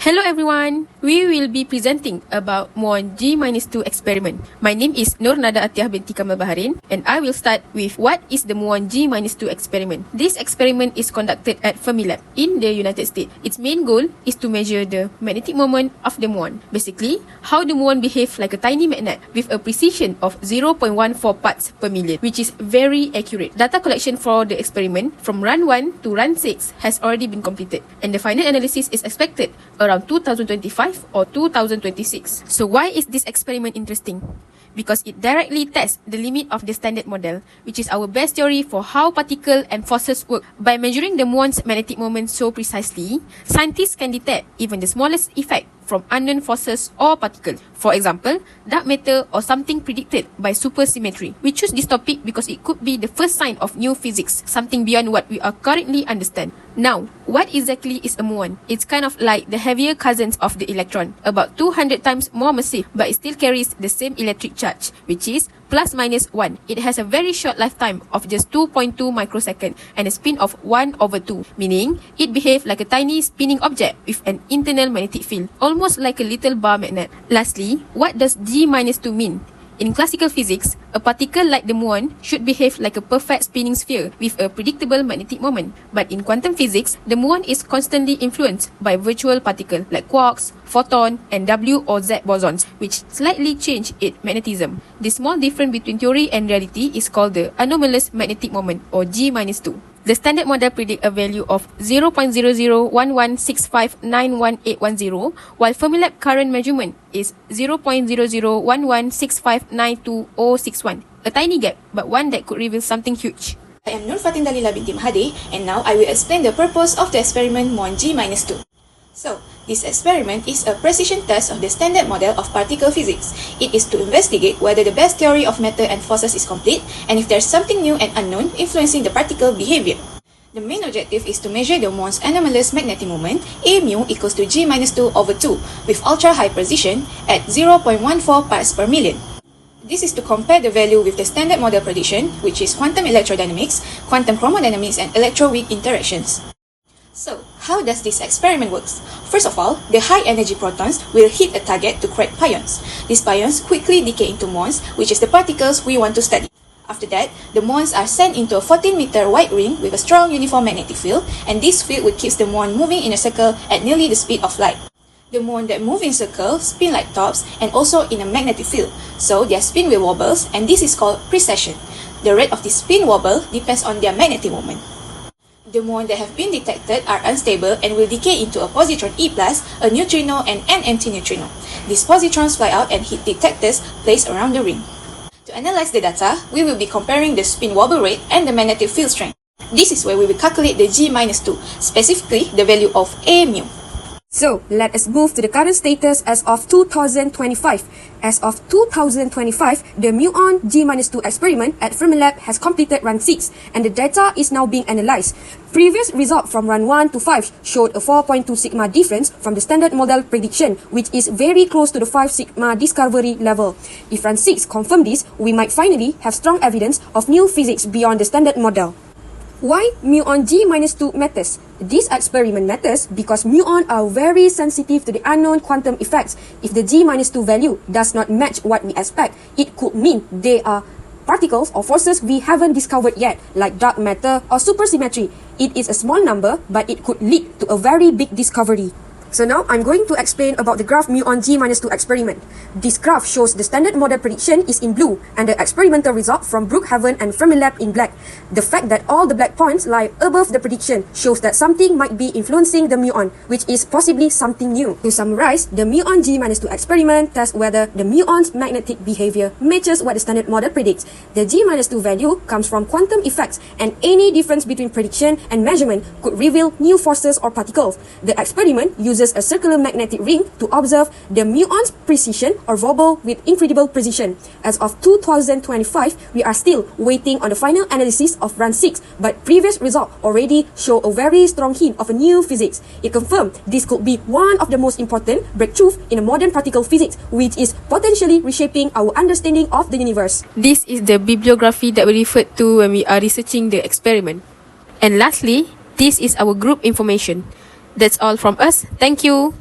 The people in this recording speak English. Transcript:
Hello everyone, we will be presenting about MUON G-2 experiment. My name is Nur Nada ATIYAH binti KAMAL BAHARIN and I will start with what is the MUON G-2 experiment. This experiment is conducted at Fermilab in the United States. Its main goal is to measure the magnetic moment of the muon. Basically, how the muon behaves like a tiny magnet with a precision of 0.14 parts per million, which is very accurate. Data collection for the experiment from run 1 to run 6 has already been completed and the final analysis is expected around 2025 or 2026. So why is this experiment interesting? Because it directly tests the limit of the standard model, which is our best theory for how particles and forces work. By measuring the muon's magnetic moment so precisely, scientists can detect even the smallest effect from unknown forces or particles. For example, dark matter or something predicted by supersymmetry. We choose this topic because it could be the first sign of new physics, something beyond what we are currently understand. Now, what exactly is a muon? It's kind of like the heavier cousins of the electron, about 200 times more massive, but it still carries the same electric charge, which is plus minus 1. It has a very short lifetime of just 2.2 microseconds and a spin of 1/2, meaning it behaves like a tiny spinning object with an internal magnetic field, almost like a little bar magnet. Lastly, what does G-2 mean? In classical physics, a particle like the muon should behave like a perfect spinning sphere with a predictable magnetic moment. But in quantum physics, the muon is constantly influenced by virtual particles like quarks, photon, and W or Z bosons, which slightly change its magnetism. The small difference between theory and reality is called the anomalous magnetic moment or G-2. The standard model predicts a value of 0.00116591.810, while Fermilab current measurement is 0.00116592.061. A tiny gap, but one that could reveal something huge. I am Nur Fatin Dalila binti MAHADHIR, and now I will explain the purpose of the experiment MUON G-2. So, this experiment is a precision test of the standard model of particle physics. It is to investigate whether the best theory of matter and forces is complete and if there is something new and unknown influencing the particle behavior. The main objective is to measure the muon's anomalous magnetic moment, A mu equals to G-2/2, with ultra-high precision at 0.14 parts per million. This is to compare the value with the standard model prediction, which is quantum electrodynamics, quantum chromodynamics, and electroweak interactions. So, how does this experiment work? First of all, the high-energy protons will hit a target to create pions. These pions quickly decay into muons, which is the particles we want to study. After that, the muons are sent into a 14-meter wide ring with a strong uniform magnetic field, and this field will keep the muon moving in a circle at nearly the speed of light. The muon that move in circles spin like tops and also in a magnetic field, so their spin will wobbles, and this is called precession. The rate of this spin wobble depends on their magnetic moment. The muon that have been detected are unstable and will decay into a positron E+, a neutrino, and an empty neutrino. These positrons fly out and hit detectors placed around the ring. To analyze the data, we will be comparing the spin wobble rate and the magnetic field strength. This is where we will calculate the G-2, specifically the value of A mu. So, let us move to the current status as of 2025. As of 2025, the MUON G-2 experiment at Fermilab has completed run 6 and the data is now being analyzed. Previous result from run 1 to 5 showed a 4.2 sigma difference from the standard model prediction, which is very close to the 5 sigma discovery level. If run 6 confirm this, we might finally have strong evidence of new physics beyond the standard model. Why MUON G-2 matters? This experiment matters because muon are very sensitive to the unknown quantum effects. If the G-2 value does not match what we expect, it could mean they are particles or forces we haven't discovered yet, like dark matter or supersymmetry. It is a small number, but it could lead to a very big discovery. So now I'm going to explain about the graph MUON G-2 experiment. This graph shows the standard model prediction is in blue and the experimental result from Brookhaven and Fermilab in black. The fact that all the black points lie above the prediction shows that something might be influencing the muon, which is possibly something new. To summarize, the MUON G-2 experiment tests whether the muon's magnetic behavior matches what the standard model predicts. The G-2 value comes from quantum effects, and any difference between prediction and measurement could reveal new forces or particles. The experiment uses a circular magnetic ring to observe the muon's precision or wobble with incredible precision. As of 2025, we are still waiting on the final analysis of run 6, but previous results already show a very strong hint of a new physics. It confirmed this could be one of the most important breakthroughs in a modern particle physics, which is potentially reshaping our understanding of the universe. This is the bibliography that we referred to when we are researching the experiment. And lastly, this is our group information. That's all from us. Thank you.